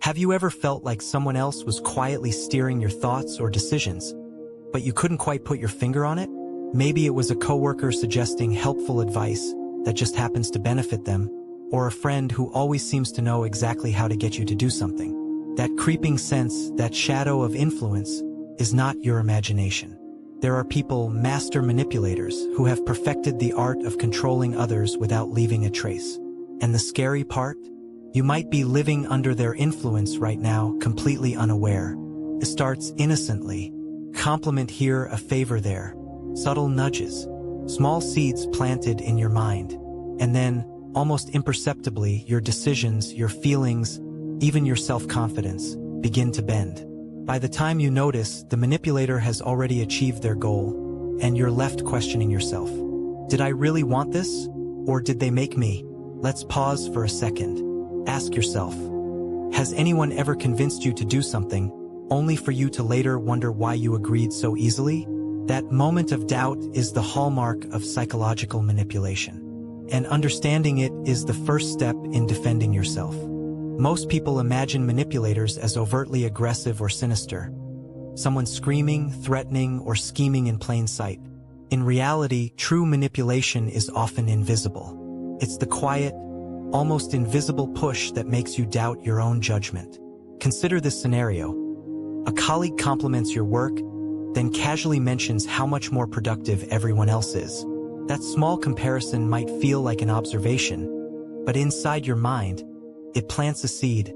Have you ever felt like someone else was quietly steering your thoughts or decisions, but you couldn't quite put your finger on it? Maybe it was a coworker suggesting helpful advice that just happens to benefit them, or a friend who always seems to know exactly how to get you to do something. That creeping sense, that shadow of influence, is not your imagination. There are people, master manipulators, who have perfected the art of controlling others without leaving a trace. And the scary part? You might be living under their influence right now, completely unaware. It starts innocently. Compliment here, a favor there. Subtle nudges. Small seeds planted in your mind. And then, almost imperceptibly, your decisions, your feelings, even your self-confidence, begin to bend. By the time you notice, the manipulator has already achieved their goal, and you're left questioning yourself. Did I really want this? Or did they make me? Let's pause for a second. Ask yourself, has anyone ever convinced you to do something, only for you to later wonder why you agreed so easily? That moment of doubt is the hallmark of psychological manipulation. And understanding it is the first step in defending yourself. Most people imagine manipulators as overtly aggressive or sinister. Someone screaming, threatening, or scheming in plain sight. In reality, true manipulation is often invisible. It's the quiet, almost invisible push that makes you doubt your own judgment. Consider this scenario. A colleague compliments your work, then casually mentions how much more productive everyone else is. That small comparison might feel like an observation, but inside your mind, it plants a seed.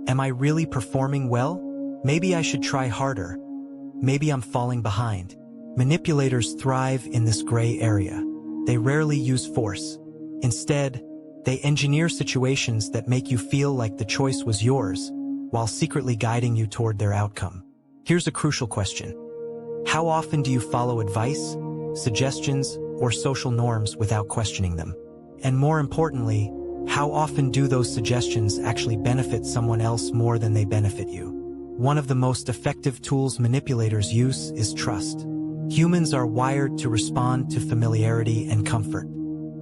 Am I really performing well? Maybe I should try harder. Maybe I'm falling behind. Manipulators thrive in this gray area. They rarely use force. Instead, they engineer situations that make you feel like the choice was yours, while secretly guiding you toward their outcome. Here's a crucial question. How often do you follow advice, suggestions, or social norms without questioning them? And more importantly, how often do those suggestions actually benefit someone else more than they benefit you? One of the most effective tools manipulators use is trust. Humans are wired to respond to familiarity and comfort.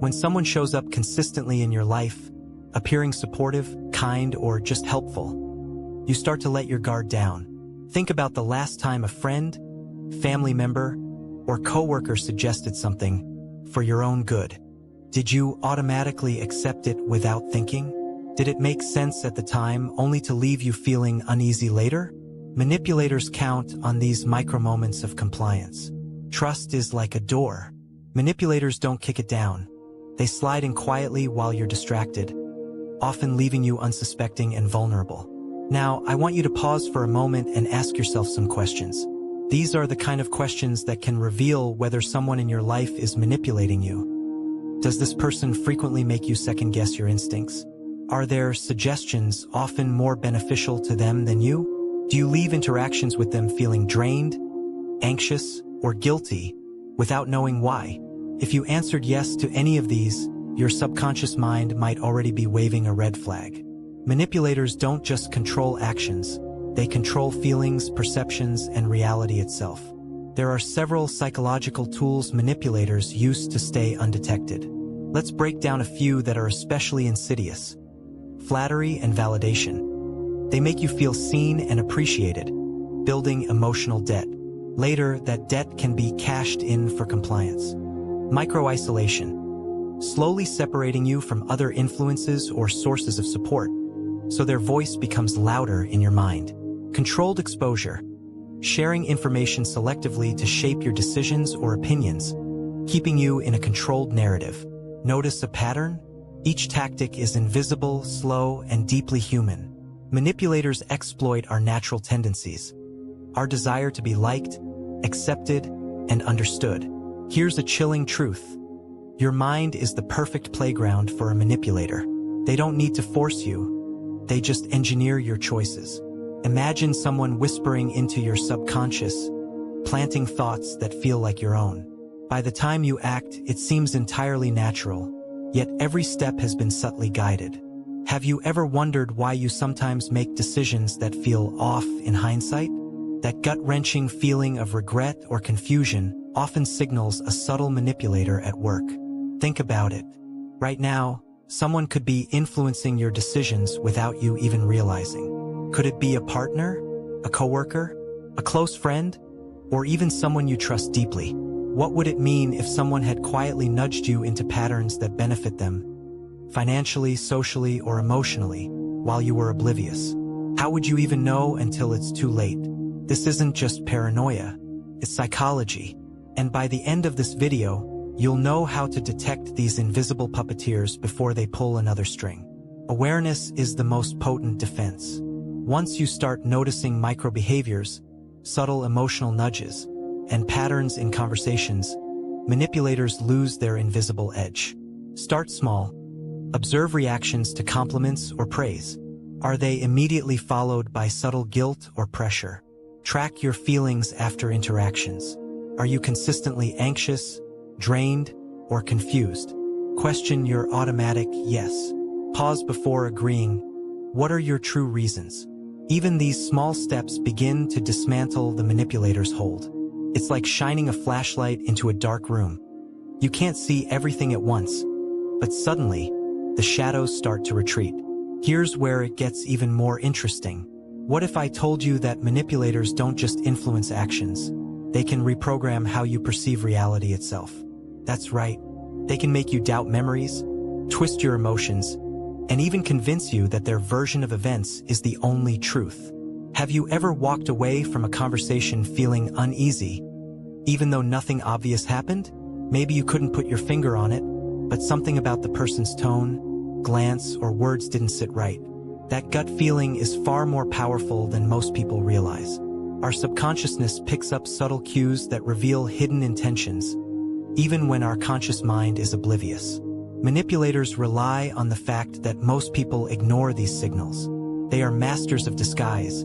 When someone shows up consistently in your life, appearing supportive, kind, or just helpful, you start to let your guard down. Think about the last time a friend, family member, or coworker suggested something for your own good. Did you automatically accept it without thinking? Did it make sense at the time only to leave you feeling uneasy later? Manipulators count on these micro-moments of compliance. Trust is like a door. Manipulators don't kick it down. They slide in quietly while you're distracted, often leaving you unsuspecting and vulnerable. Now, I want you to pause for a moment and ask yourself some questions. These are the kind of questions that can reveal whether someone in your life is manipulating you. Does this person frequently make you second-guess your instincts? Are their suggestions often more beneficial to them than you? Do you leave interactions with them feeling drained, anxious, or guilty without knowing why? If you answered yes to any of these, your subconscious mind might already be waving a red flag. Manipulators don't just control actions, they control feelings, perceptions, and reality itself. There are several psychological tools manipulators use to stay undetected. Let's break down a few that are especially insidious. Flattery and validation. They make you feel seen and appreciated, building emotional debt. Later, that debt can be cashed in for compliance. Micro-isolation. Slowly separating you from other influences or sources of support, so their voice becomes louder in your mind. Controlled exposure. Sharing information selectively to shape your decisions or opinions, keeping you in a controlled narrative. Notice a pattern? Each tactic is invisible, slow, and deeply human. Manipulators exploit our natural tendencies, our desire to be liked, accepted, and understood. Here's a chilling truth. Your mind is the perfect playground for a manipulator. They don't need to force you. They just engineer your choices. Imagine someone whispering into your subconscious, planting thoughts that feel like your own. By the time you act, it seems entirely natural, yet every step has been subtly guided. Have you ever wondered why you sometimes make decisions that feel off in hindsight? That gut-wrenching feeling of regret or confusion often signals a subtle manipulator at work. Think about it. Right now, someone could be influencing your decisions without you even realizing. Could it be a partner, a coworker, a close friend, or even someone you trust deeply? What would it mean if someone had quietly nudged you into patterns that benefit them, financially, socially, or emotionally, while you were oblivious? How would you even know until it's too late? This isn't just paranoia, it's psychology. And by the end of this video, you'll know how to detect these invisible puppeteers before they pull another string. Awareness is the most potent defense. Once you start noticing micro-behaviors, subtle emotional nudges, and patterns in conversations, manipulators lose their invisible edge. Start small. Observe reactions to compliments or praise. Are they immediately followed by subtle guilt or pressure? Track your feelings after interactions. Are you consistently anxious, drained, or confused? Question your automatic yes. Pause before agreeing. What are your true reasons? Even these small steps begin to dismantle the manipulator's hold. It's like shining a flashlight into a dark room. You can't see everything at once, but suddenly, the shadows start to retreat. Here's where it gets even more interesting. What if I told you that manipulators don't just influence actions? They can reprogram how you perceive reality itself. That's right. They can make you doubt memories, twist your emotions, and even convince you that their version of events is the only truth. Have you ever walked away from a conversation feeling uneasy, even though nothing obvious happened? Maybe you couldn't put your finger on it, but something about the person's tone, glance, or words didn't sit right. That gut feeling is far more powerful than most people realize. Our subconsciousness picks up subtle cues that reveal hidden intentions, even when our conscious mind is oblivious. Manipulators rely on the fact that most people ignore these signals. They are masters of disguise,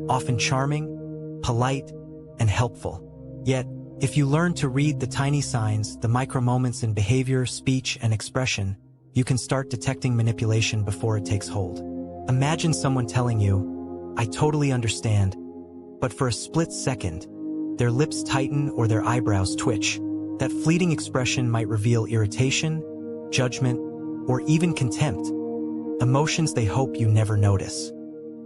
often charming, polite, and helpful. Yet, if you learn to read the tiny signs, the micro moments in behavior, speech, and expression, you can start detecting manipulation before it takes hold. Imagine someone telling you, "I totally understand," but for a split second, their lips tighten or their eyebrows twitch. That fleeting expression might reveal irritation, judgment, or even contempt, emotions they hope you never notice.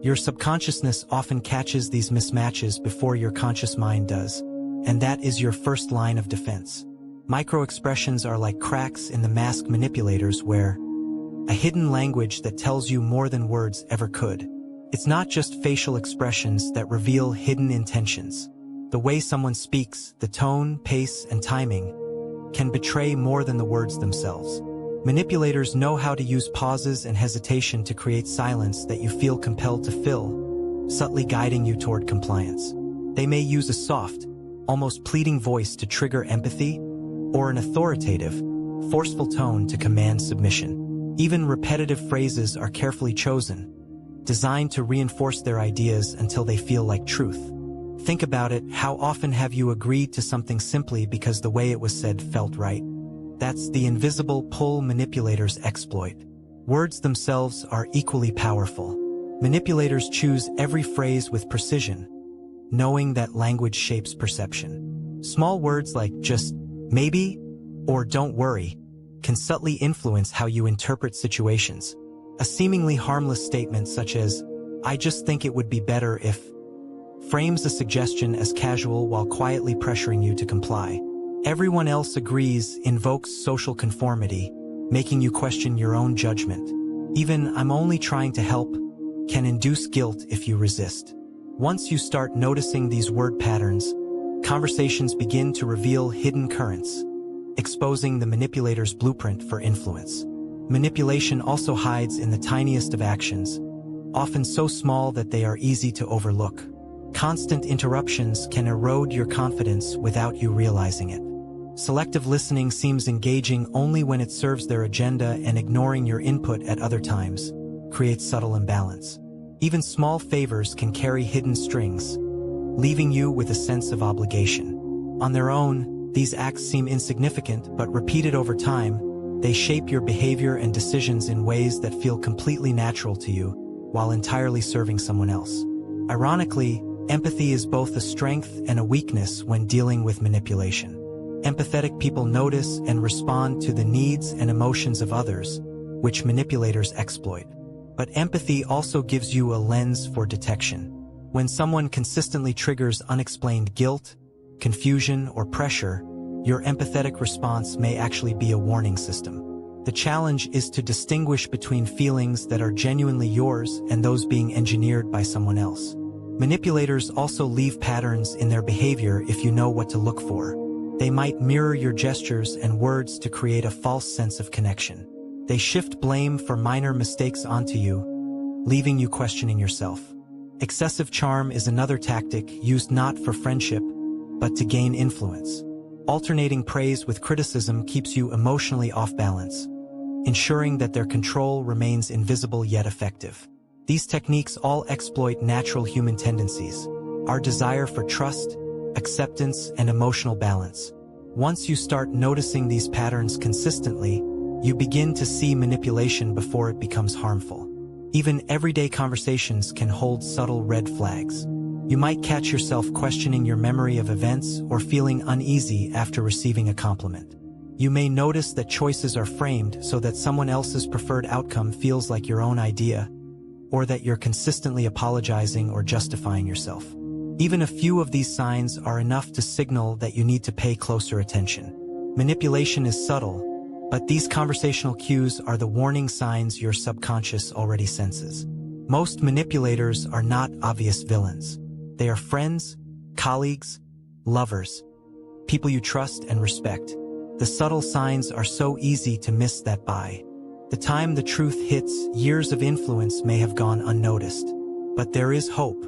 Your subconsciousness often catches these mismatches before your conscious mind does, and that is your first line of defense. Micro-expressions are like cracks in the mask manipulators where a hidden language that tells you more than words ever could. It's not just facial expressions that reveal hidden intentions. The way someone speaks, the tone, pace, and timing can betray more than the words themselves. Manipulators know how to use pauses and hesitation to create silence that you feel compelled to fill, subtly guiding you toward compliance. They may use a soft, almost pleading voice to trigger empathy, or an authoritative, forceful tone to command submission. Even repetitive phrases are carefully chosen, designed to reinforce their ideas until they feel like truth. Think about it, how often have you agreed to something simply because the way it was said felt right? That's the invisible pull manipulators exploit. Words themselves are equally powerful. Manipulators choose every phrase with precision, knowing that language shapes perception. Small words like just, maybe, or don't worry, can subtly influence how you interpret situations. A seemingly harmless statement such as, "I just think it would be better if," frames a suggestion as casual while quietly pressuring you to comply. Everyone else agrees invokes social conformity, making you question your own judgment. Even "I'm only trying to help" can induce guilt if you resist. Once you start noticing these word patterns, conversations begin to reveal hidden currents, exposing the manipulator's blueprint for influence. Manipulation also hides in the tiniest of actions, often so small that they are easy to overlook. Constant interruptions can erode your confidence without you realizing it. Selective listening seems engaging only when it serves their agenda, and ignoring your input at other times creates subtle imbalance. Even small favors can carry hidden strings, leaving you with a sense of obligation. On their own, these acts seem insignificant, but repeated over time, they shape your behavior and decisions in ways that feel completely natural to you, while entirely serving someone else. Ironically, empathy is both a strength and a weakness when dealing with manipulation. Empathetic people notice and respond to the needs and emotions of others, which manipulators exploit. But empathy also gives you a lens for detection. When someone consistently triggers unexplained guilt, confusion, or pressure, your empathetic response may actually be a warning system. The challenge is to distinguish between feelings that are genuinely yours and those being engineered by someone else. Manipulators also leave patterns in their behavior if you know what to look for. They might mirror your gestures and words to create a false sense of connection. They shift blame for minor mistakes onto you, leaving you questioning yourself. Excessive charm is another tactic used not for friendship, but to gain influence. Alternating praise with criticism keeps you emotionally off balance, ensuring that their control remains invisible yet effective. These techniques all exploit natural human tendencies, our desire for trust, acceptance, and emotional balance. Once you start noticing these patterns consistently, you begin to see manipulation before it becomes harmful. Even everyday conversations can hold subtle red flags. You might catch yourself questioning your memory of events or feeling uneasy after receiving a compliment. You may notice that choices are framed so that someone else's preferred outcome feels like your own idea, or that you're consistently apologizing or justifying yourself. Even a few of these signs are enough to signal that you need to pay closer attention. Manipulation is subtle, but these conversational cues are the warning signs your subconscious already senses. Most manipulators are not obvious villains. They are friends, colleagues, lovers, people you trust and respect. The subtle signs are so easy to miss that by the time the truth hits, years of influence may have gone unnoticed. But there is hope.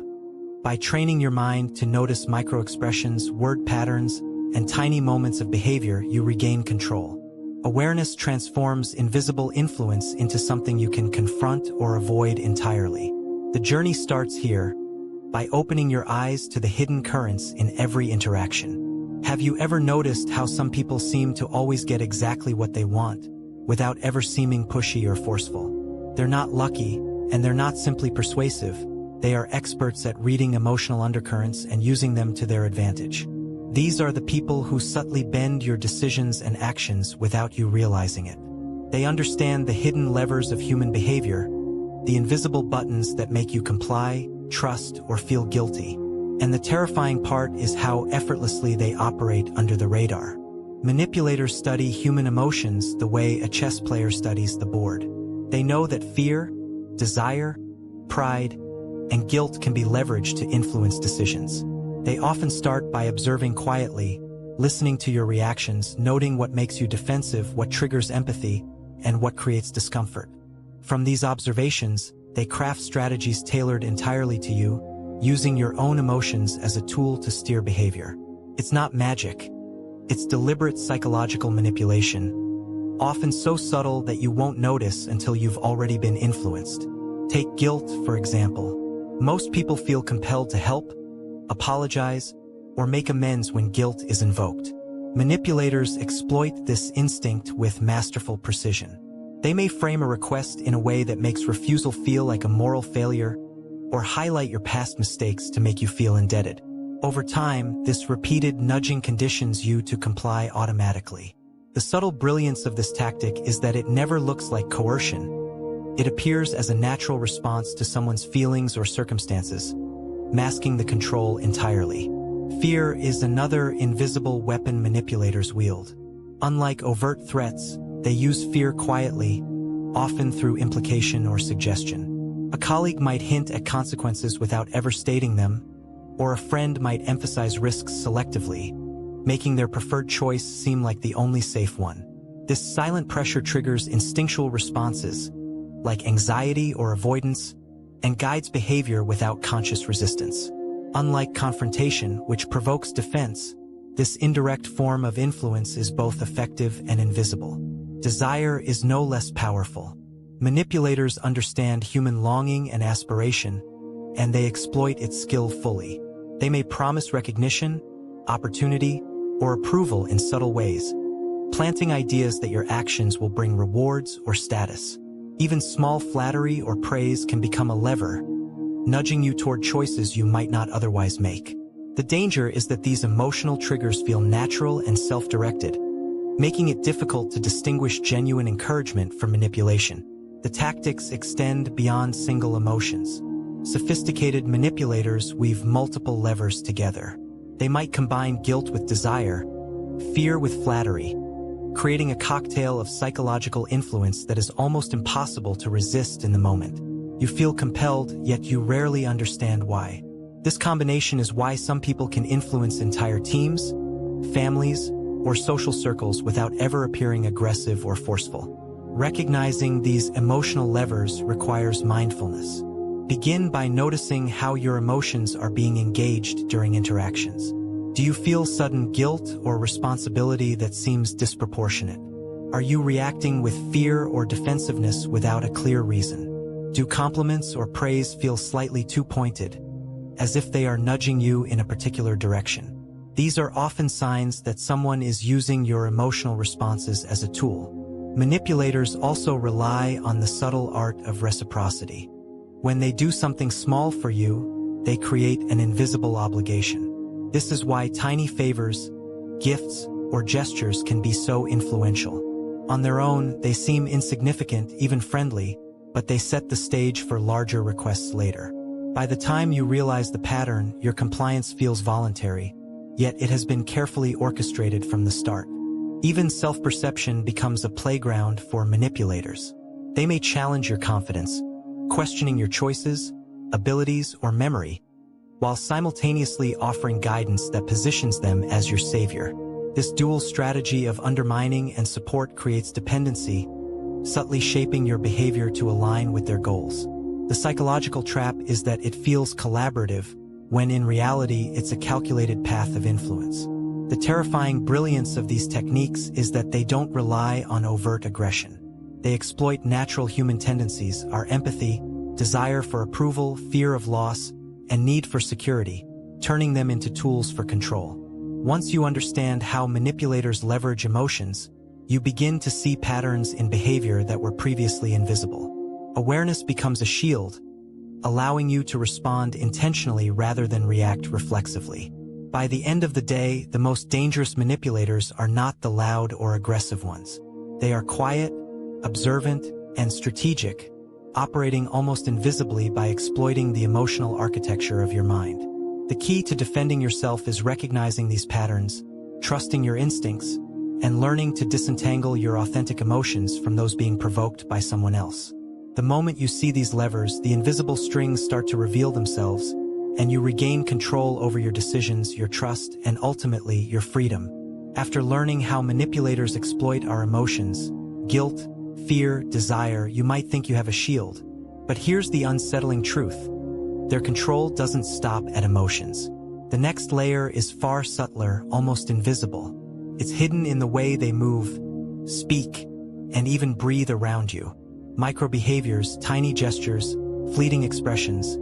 By training your mind to notice microexpressions, word patterns, and tiny moments of behavior, you regain control. Awareness transforms invisible influence into something you can confront or avoid entirely. The journey starts here, by opening your eyes to the hidden currents in every interaction. Have you ever noticed how some people seem to always get exactly what they want, without ever seeming pushy or forceful? They're not lucky, and they're not simply persuasive. They are experts at reading emotional undercurrents and using them to their advantage. These are the people who subtly bend your decisions and actions without you realizing it. They understand the hidden levers of human behavior, the invisible buttons that make you comply, trust, or feel guilty. And the terrifying part is how effortlessly they operate under the radar. Manipulators study human emotions the way a chess player studies the board. They know that fear, desire, pride, and guilt can be leveraged to influence decisions. They often start by observing quietly, listening to your reactions, noting what makes you defensive, what triggers empathy, and what creates discomfort. From these observations, they craft strategies tailored entirely to you, using your own emotions as a tool to steer behavior. It's not magic. It's deliberate psychological manipulation, often so subtle that you won't notice until you've already been influenced. Take guilt, for example. Most people feel compelled to help, apologize, or make amends when guilt is invoked. Manipulators exploit this instinct with masterful precision. They may frame a request in a way that makes refusal feel like a moral failure, or highlight your past mistakes to make you feel indebted. Over time, this repeated nudging conditions you to comply automatically. The subtle brilliance of this tactic is that it never looks like coercion. It appears as a natural response to someone's feelings or circumstances, masking the control entirely. Fear is another invisible weapon manipulators wield. Unlike overt threats, they use fear quietly, often through implication or suggestion. A colleague might hint at consequences without ever stating them, or a friend might emphasize risks selectively, making their preferred choice seem like the only safe one. This silent pressure triggers instinctual responses, like anxiety or avoidance, and guides behavior without conscious resistance. Unlike confrontation, which provokes defense, this indirect form of influence is both effective and invisible. Desire is no less powerful. Manipulators understand human longing and aspiration, and they exploit its skill fully. They may promise recognition, opportunity, or approval in subtle ways, planting ideas that your actions will bring rewards or status. Even small flattery or praise can become a lever, nudging you toward choices you might not otherwise make. The danger is that these emotional triggers feel natural and self-directed, making it difficult to distinguish genuine encouragement from manipulation. The tactics extend beyond single emotions. Sophisticated manipulators weave multiple levers together. They might combine guilt with desire, fear with flattery, creating a cocktail of psychological influence that is almost impossible to resist in the moment. You feel compelled, yet you rarely understand why. This combination is why some people can influence entire teams, families, or social circles without ever appearing aggressive or forceful. Recognizing these emotional levers requires mindfulness. Begin by noticing how your emotions are being engaged during interactions. Do you feel sudden guilt or responsibility that seems disproportionate? Are you reacting with fear or defensiveness without a clear reason? Do compliments or praise feel slightly too pointed, as if they are nudging you in a particular direction? These are often signs that someone is using your emotional responses as a tool. Manipulators also rely on the subtle art of reciprocity. When they do something small for you, they create an invisible obligation. This is why tiny favors, gifts, or gestures can be so influential. On their own, they seem insignificant, even friendly, but they set the stage for larger requests later. By the time you realize the pattern, your compliance feels voluntary, yet it has been carefully orchestrated from the start. Even self-perception becomes a playground for manipulators. They may challenge your confidence, questioning your choices, abilities, or memory, while simultaneously offering guidance that positions them as your savior. This dual strategy of undermining and support creates dependency, subtly shaping your behavior to align with their goals. The psychological trap is that it feels collaborative, when in reality it's a calculated path of influence. The terrifying brilliance of these techniques is that they don't rely on overt aggression. They exploit natural human tendencies, our empathy, desire for approval, fear of loss, and need for security, turning them into tools for control. Once you understand how manipulators leverage emotions, you begin to see patterns in behavior that were previously invisible. Awareness becomes a shield, allowing you to respond intentionally rather than react reflexively. By the end of the day, the most dangerous manipulators are not the loud or aggressive ones. They are quiet, observant, and strategic, operating almost invisibly by exploiting the emotional architecture of your mind. The key to defending yourself is recognizing these patterns, trusting your instincts, and learning to disentangle your authentic emotions from those being provoked by someone else. The moment you see these levers, the invisible strings start to reveal themselves, and you regain control over your decisions, your trust, and ultimately your freedom. After learning how manipulators exploit our emotions, guilt, fear, desire, you might think you have a shield. But here's the unsettling truth. Their control doesn't stop at emotions. The next layer is far subtler, almost invisible. It's hidden in the way they move, speak, and even breathe around you. Micro-behaviors, tiny gestures, fleeting expressions,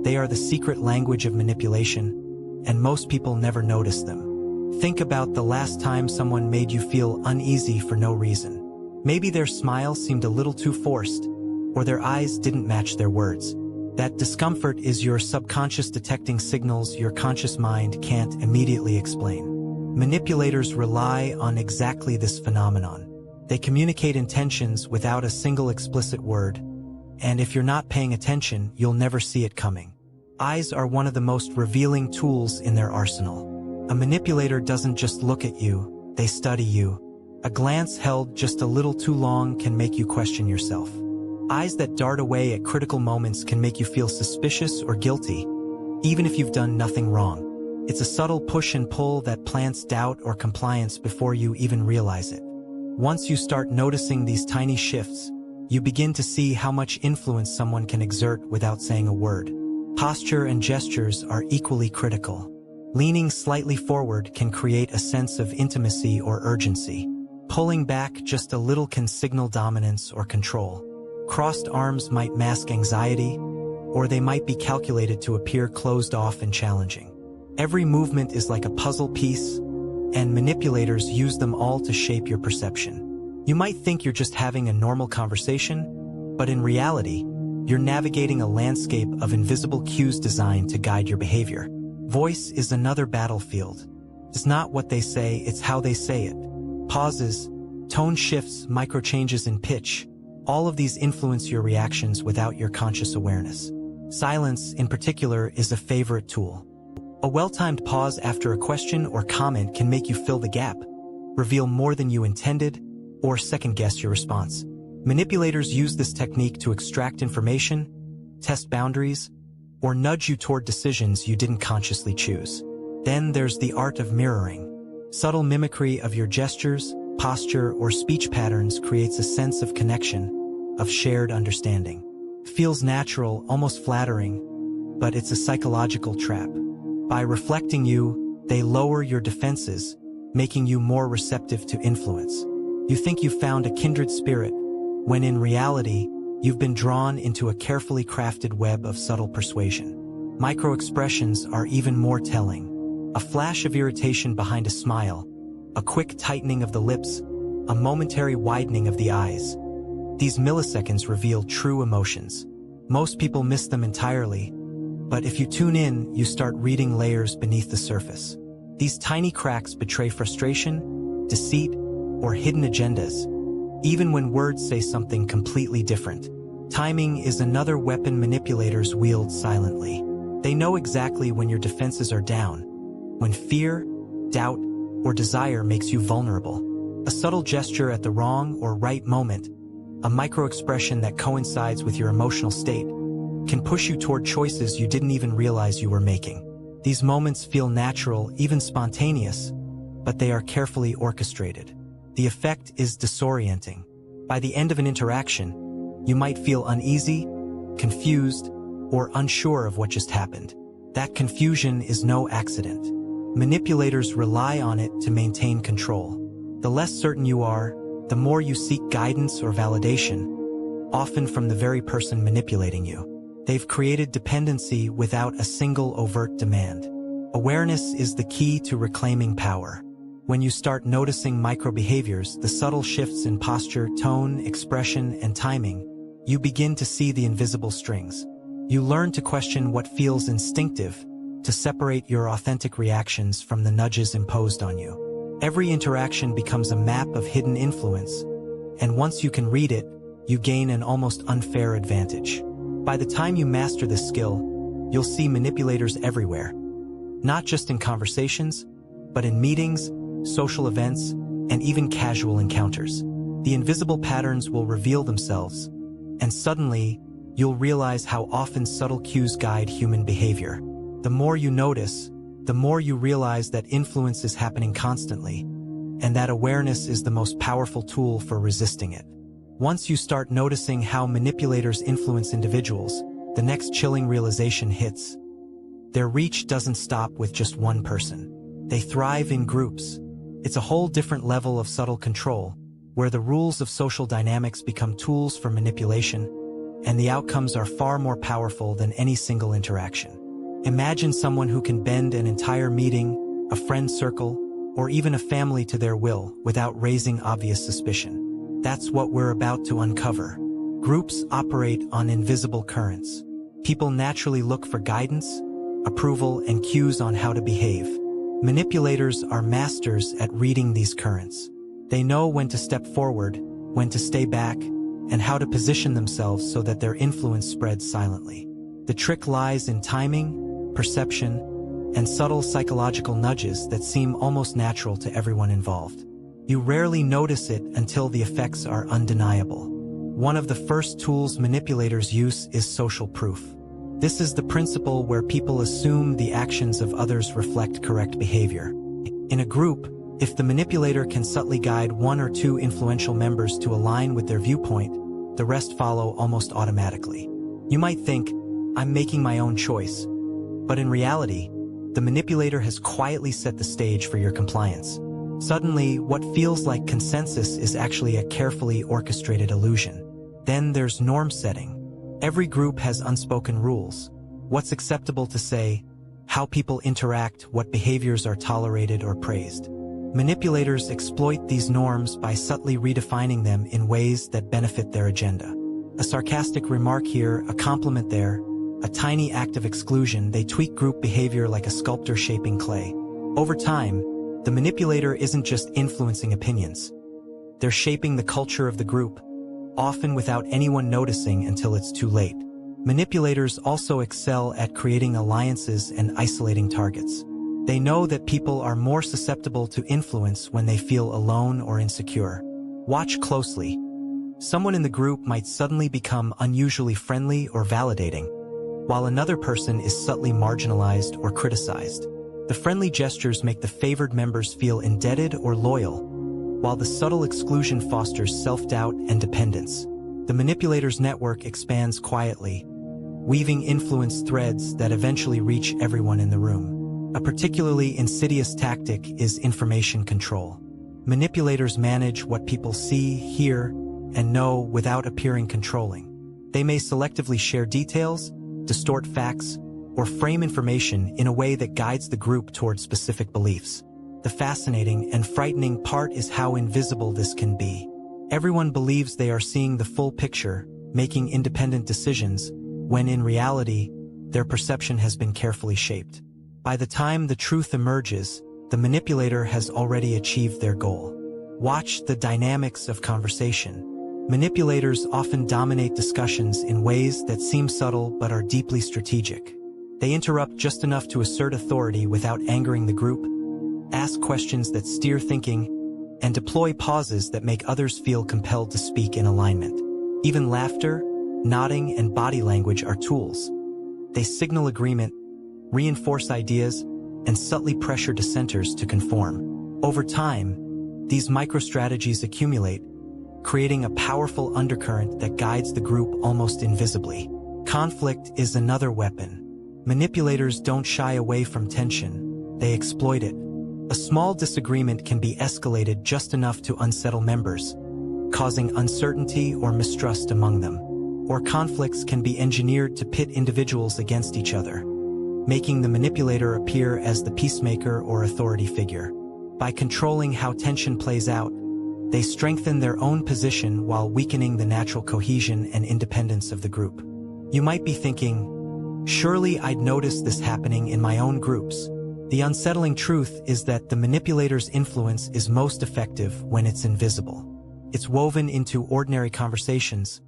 they are the secret language of manipulation, and most people never notice them. Think about the last time someone made you feel uneasy for no reason. Maybe their smile seemed a little too forced, or their eyes didn't match their words. That discomfort is your subconscious detecting signals your conscious mind can't immediately explain. Manipulators rely on exactly this phenomenon. They communicate intentions without a single explicit word, and if you're not paying attention, you'll never see it coming. Eyes are one of the most revealing tools in their arsenal. A manipulator doesn't just look at you, they study you. A glance held just a little too long can make you question yourself. Eyes that dart away at critical moments can make you feel suspicious or guilty, even if you've done nothing wrong. It's a subtle push and pull that plants doubt or compliance before you even realize it. Once you start noticing these tiny shifts, you begin to see how much influence someone can exert without saying a word. Posture and gestures are equally critical. Leaning slightly forward can create a sense of intimacy or urgency. Pulling back just a little can signal dominance or control. Crossed arms might mask anxiety, or they might be calculated to appear closed off and challenging. Every movement is like a puzzle piece, and manipulators use them all to shape your perception. You might think you're just having a normal conversation, but in reality, you're navigating a landscape of invisible cues designed to guide your behavior. Voice is another battlefield. It's not what they say, it's how they say it. Pauses, tone shifts, micro changes in pitch, All of these influence your reactions without your conscious awareness. Silence, in particular, is a favorite tool. A well-timed pause after a question or comment can make you fill the gap, reveal more than you intended, or second-guess your response. Manipulators use this technique to extract information, test boundaries, or nudge you toward decisions you didn't consciously choose. Then there's the art of mirroring. Subtle mimicry of your gestures, posture, or speech patterns creates a sense of connection, of shared understanding. Feels natural, almost flattering, but it's a psychological trap. By reflecting you, they lower your defenses, making you more receptive to influence. You think you've found a kindred spirit, when in reality, you've been drawn into a carefully crafted web of subtle persuasion. Micro-expressions are even more telling. A flash of irritation behind a smile, a quick tightening of the lips, a momentary widening of the eyes. These milliseconds reveal true emotions. Most people miss them entirely, but if you tune in, you start reading layers beneath the surface. These tiny cracks betray frustration, deceit, or hidden agendas, even when words say something completely different. Timing is another weapon manipulators wield silently. They know exactly when your defenses are down, when fear, doubt, or desire makes you vulnerable. A subtle gesture at the wrong or right moment, a micro-expression that coincides with your emotional state, can push you toward choices you didn't even realize you were making. These moments feel natural, even spontaneous, but they are carefully orchestrated. The effect is disorienting. By the end of an interaction, you might feel uneasy, confused, or unsure of what just happened. That confusion is no accident. Manipulators rely on it to maintain control. The less certain you are, the more you seek guidance or validation, often from the very person manipulating you. They've created dependency without a single overt demand. Awareness is the key to reclaiming power. When you start noticing micro-behaviors, the subtle shifts in posture, tone, expression, and timing, you begin to see the invisible strings. You learn to question what feels instinctive, to separate your authentic reactions from the nudges imposed on you. Every interaction becomes a map of hidden influence, and once you can read it, you gain an almost unfair advantage. By the time you master this skill, you'll see manipulators everywhere, not just in conversations, but in meetings, social events, and even casual encounters. The invisible patterns will reveal themselves, and suddenly, you'll realize how often subtle cues guide human behavior. The more you notice, the more you realize that influence is happening constantly, and that awareness is the most powerful tool for resisting it. Once you start noticing how manipulators influence individuals, the next chilling realization hits. Their reach doesn't stop with just one person. They thrive in groups. It's a whole different level of subtle control, where the rules of social dynamics become tools for manipulation, and the outcomes are far more powerful than any single interaction. Imagine someone who can bend an entire meeting, a friend circle, or even a family to their will without raising obvious suspicion. That's what we're about to uncover. Groups operate on invisible currents. People naturally look for guidance, approval, and cues on how to behave. Manipulators are masters at reading these currents. They know when to step forward, when to stay back, and how to position themselves so that their influence spreads silently. The trick lies in timing, perception, and subtle psychological nudges that seem almost natural to everyone involved. You rarely notice it until the effects are undeniable. One of the first tools manipulators use is social proof. This is the principle where people assume the actions of others reflect correct behavior. In a group, if the manipulator can subtly guide one or two influential members to align with their viewpoint, the rest follow almost automatically. You might think, I'm making my own choice. But in reality, the manipulator has quietly set the stage for your compliance. Suddenly, what feels like consensus is actually a carefully orchestrated illusion. Then there's norm setting. Every group has unspoken rules. What's acceptable to say, how people interact, what behaviors are tolerated or praised. Manipulators exploit these norms by subtly redefining them in ways that benefit their agenda. A sarcastic remark here, a compliment there, a tiny act of exclusion, they tweak group behavior like a sculptor shaping clay. Over time, the manipulator isn't just influencing opinions. They're shaping the culture of the group, often without anyone noticing until it's too late. Manipulators also excel at creating alliances and isolating targets. They know that people are more susceptible to influence when they feel alone or insecure. Watch closely. Someone in the group might suddenly become unusually friendly or validating, while another person is subtly marginalized or criticized. The friendly gestures make the favored members feel indebted or loyal, while the subtle exclusion fosters self-doubt and dependence. The manipulator's network expands quietly, weaving influence threads that eventually reach everyone in the room. A particularly insidious tactic is information control. Manipulators manage what people see, hear, and know without appearing controlling. They may selectively share details, distort facts, or frame information in a way that guides the group toward specific beliefs. The fascinating and frightening part is how invisible this can be. Everyone believes they are seeing the full picture, making independent decisions, when in reality, their perception has been carefully shaped. By the time the truth emerges, the manipulator has already achieved their goal. Watch the dynamics of conversation. Manipulators often dominate discussions in ways that seem subtle but are deeply strategic. They interrupt just enough to assert authority without angering the group, ask questions that steer thinking, and deploy pauses that make others feel compelled to speak in alignment. Even laughter, nodding, and body language are tools. They signal agreement, reinforce ideas, and subtly pressure dissenters to conform. Over time, these microstrategies accumulate, creating a powerful undercurrent that guides the group almost invisibly. Conflict is another weapon. Manipulators don't shy away from tension, they exploit it. A small disagreement can be escalated just enough to unsettle members, causing uncertainty or mistrust among them. Or conflicts can be engineered to pit individuals against each other, making the manipulator appear as the peacemaker or authority figure. By controlling how tension plays out, they strengthen their own position while weakening the natural cohesion and independence of the group. You might be thinking, surely I'd notice this happening in my own groups. The unsettling truth is that the manipulator's influence is most effective when it's invisible. It's woven into ordinary conversations,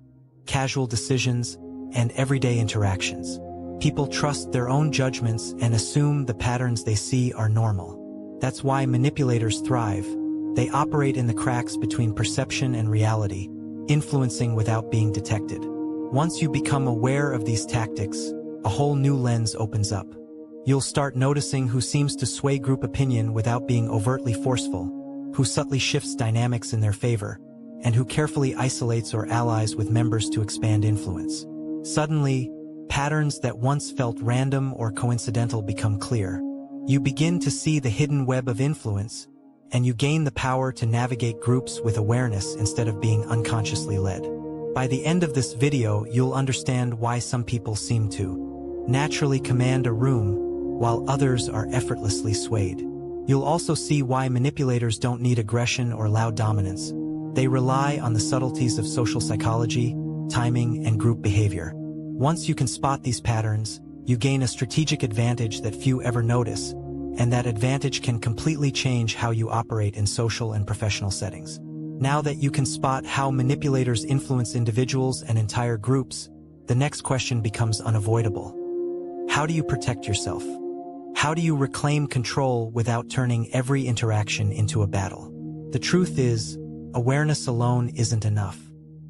casual decisions, and everyday interactions. People trust their own judgments and assume the patterns they see are normal. That's why manipulators thrive. They operate in the cracks between perception and reality, influencing without being detected. Once you become aware of these tactics, a whole new lens opens up. You'll start noticing who seems to sway group opinion without being overtly forceful, who subtly shifts dynamics in their favor, and who carefully isolates or allies with members to expand influence. Suddenly, patterns that once felt random or coincidental become clear. You begin to see the hidden web of influence, and you gain the power to navigate groups with awareness instead of being unconsciously led. By the end of this video, you'll understand why some people seem to naturally command a room, while others are effortlessly swayed. You'll also see why manipulators don't need aggression or loud dominance. They rely on the subtleties of social psychology, timing, and group behavior. Once you can spot these patterns, you gain a strategic advantage that few ever notice, and that advantage can completely change how you operate in social and professional settings. Now that you can spot how manipulators influence individuals and entire groups, the next question becomes unavoidable. How do you protect yourself? How do you reclaim control without turning every interaction into a battle? The truth is, awareness alone isn't enough.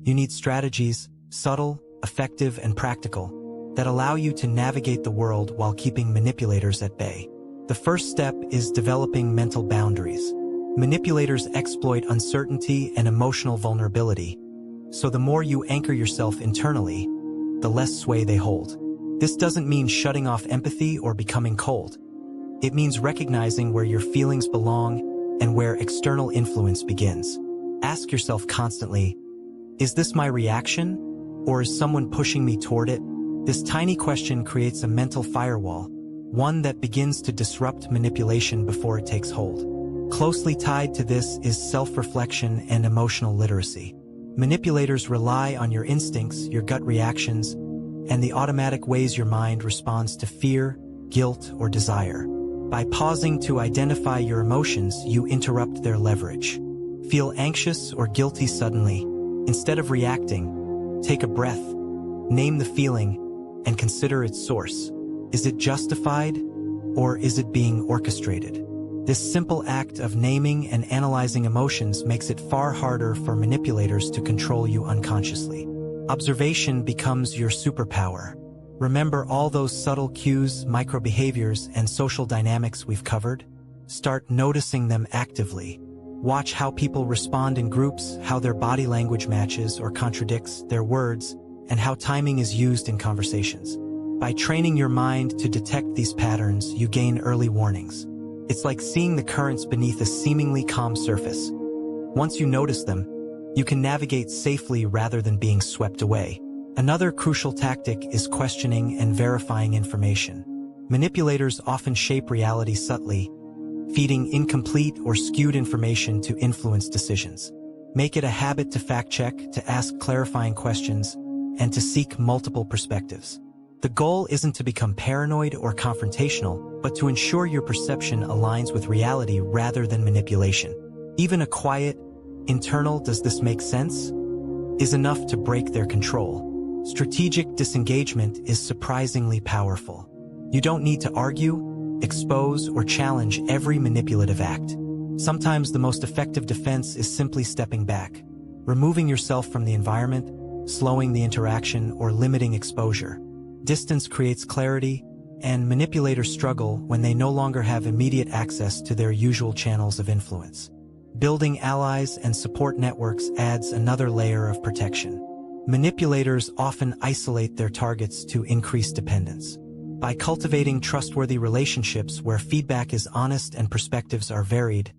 You need strategies, subtle, effective, and practical, that allow you to navigate the world while keeping manipulators at bay. The first step is developing mental boundaries. Manipulators exploit uncertainty and emotional vulnerability, so the more you anchor yourself internally, the less sway they hold. This doesn't mean shutting off empathy or becoming cold. It means recognizing where your feelings belong and where external influence begins. Ask yourself constantly, is this my reaction, or is someone pushing me toward it? This tiny question creates a mental firewall, one that begins to disrupt manipulation before it takes hold. Closely tied to this is self-reflection and emotional literacy. Manipulators rely on your instincts, your gut reactions, and the automatic ways your mind responds to fear, guilt, or desire. By pausing to identify your emotions, you interrupt their leverage. Feel anxious or guilty suddenly? Instead of reacting, take a breath, name the feeling, and consider its source. Is it justified, or is it being orchestrated? This simple act of naming and analyzing emotions makes it far harder for manipulators to control you unconsciously. Observation becomes your superpower. Remember all those subtle cues, microbehaviors, and social dynamics we've covered? Start noticing them actively. Watch how people respond in groups, how their body language matches or contradicts their words, and how timing is used in conversations. By training your mind to detect these patterns, you gain early warnings. It's like seeing the currents beneath a seemingly calm surface. Once you notice them, you can navigate safely rather than being swept away. Another crucial tactic is questioning and verifying information. Manipulators often shape reality subtly, feeding incomplete or skewed information to influence decisions. Make it a habit to fact-check, to ask clarifying questions, and to seek multiple perspectives. The goal isn't to become paranoid or confrontational, but to ensure your perception aligns with reality rather than manipulation. Even a quiet, internal "does this make sense?" is enough to break their control. Strategic disengagement is surprisingly powerful. You don't need to argue, expose, or challenge every manipulative act. Sometimes the most effective defense is simply stepping back, removing yourself from the environment, slowing the interaction, or limiting exposure. Distance creates clarity, and manipulators struggle when they no longer have immediate access to their usual channels of influence. Building allies and support networks adds another layer of protection. Manipulators often isolate their targets to increase dependence. By cultivating trustworthy relationships where feedback is honest and perspectives are varied,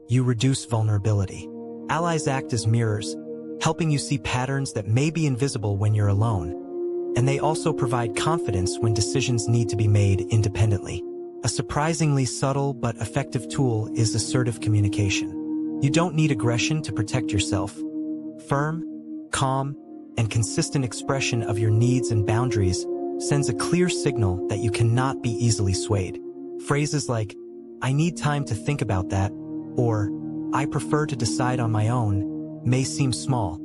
you reduce vulnerability. Allies act as mirrors, helping you see patterns that may be invisible when you're alone. And they also provide confidence when decisions need to be made independently. A surprisingly subtle but effective tool is assertive communication. You don't need aggression to protect yourself. Firm, calm, and consistent expression of your needs and boundaries sends a clear signal that you cannot be easily swayed. Phrases like, "I need time to think about that," or "I prefer to decide on my own," may seem small,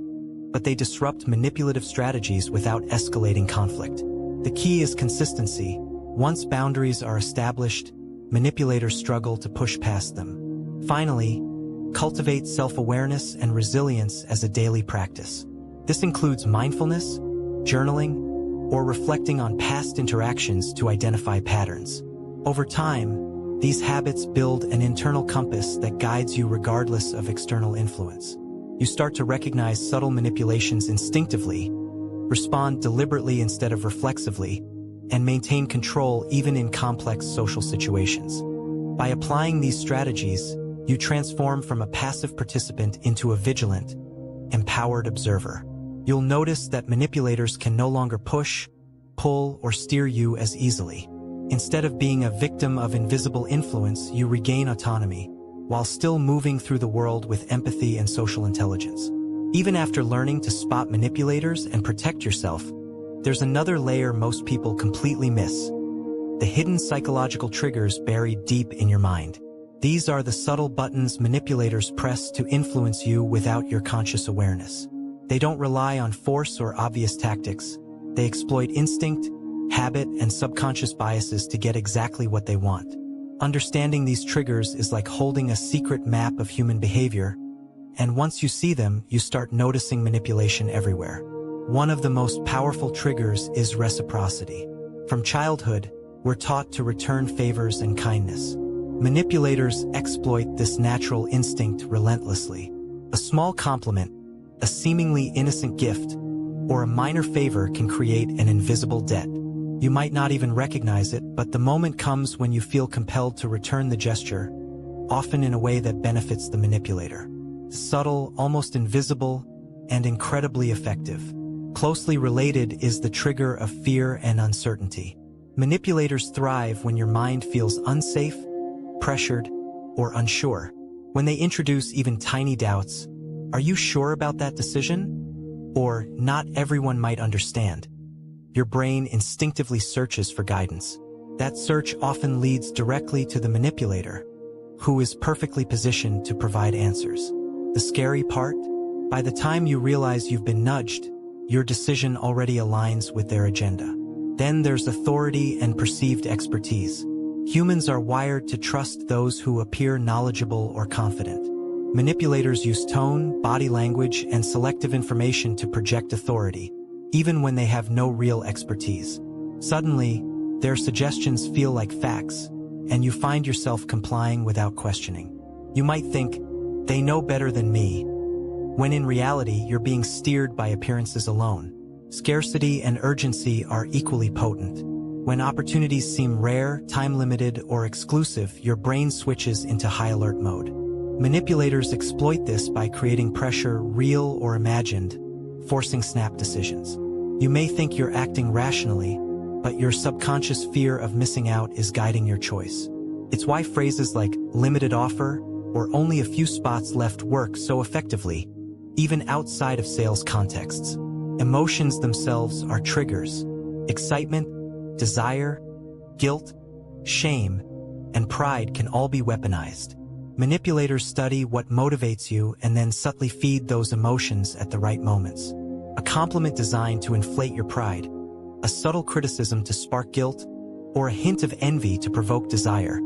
but they disrupt manipulative strategies without escalating conflict. The key is consistency. Once boundaries are established, manipulators struggle to push past them. Finally, cultivate self-awareness and resilience as a daily practice. This includes mindfulness, journaling, or reflecting on past interactions to identify patterns. Over time, these habits build an internal compass that guides you regardless of external influence. You start to recognize subtle manipulations instinctively, respond deliberately instead of reflexively, and maintain control even in complex social situations. By applying these strategies, you transform from a passive participant into a vigilant, empowered observer. You'll notice that manipulators can no longer push, pull, or steer you as easily. Instead of being a victim of invisible influence, you regain autonomy, while still moving through the world with empathy and social intelligence. Even after learning to spot manipulators and protect yourself, there's another layer most people completely miss: the hidden psychological triggers buried deep in your mind. These are the subtle buttons manipulators press to influence you without your conscious awareness. They don't rely on force or obvious tactics. They exploit instinct, habit, and subconscious biases to get exactly what they want. Understanding these triggers is like holding a secret map of human behavior, and once you see them, you start noticing manipulation everywhere. One of the most powerful triggers is reciprocity. From childhood, we're taught to return favors and kindness. Manipulators exploit this natural instinct relentlessly. A small compliment, a seemingly innocent gift, or a minor favor can create an invisible debt. You might not even recognize it, but the moment comes when you feel compelled to return the gesture, often in a way that benefits the manipulator. Subtle, almost invisible, and incredibly effective. Closely related is the trigger of fear and uncertainty. Manipulators thrive when your mind feels unsafe, pressured, or unsure. When they introduce even tiny doubts, "Are you sure about that decision?" or "Not everyone might understand," your brain instinctively searches for guidance. That search often leads directly to the manipulator, who is perfectly positioned to provide answers. The scary part? By the time you realize you've been nudged, your decision already aligns with their agenda. Then there's authority and perceived expertise. Humans are wired to trust those who appear knowledgeable or confident. Manipulators use tone, body language, and selective information to project authority, even when they have no real expertise. Suddenly, their suggestions feel like facts, and you find yourself complying without questioning. You might think, they know better than me, when in reality you're being steered by appearances alone. Scarcity and urgency are equally potent. When opportunities seem rare, time-limited, or exclusive, your brain switches into high alert mode. Manipulators exploit this by creating pressure, real or imagined, forcing snap decisions. You may think you're acting rationally, but your subconscious fear of missing out is guiding your choice. It's why phrases like limited offer or only a few spots left work so effectively, even outside of sales contexts. Emotions themselves are triggers. Excitement, desire, guilt, shame, and pride can all be weaponized. Manipulators study what motivates you and then subtly feed those emotions at the right moments. A compliment designed to inflate your pride, a subtle criticism to spark guilt, or a hint of envy to provoke desire.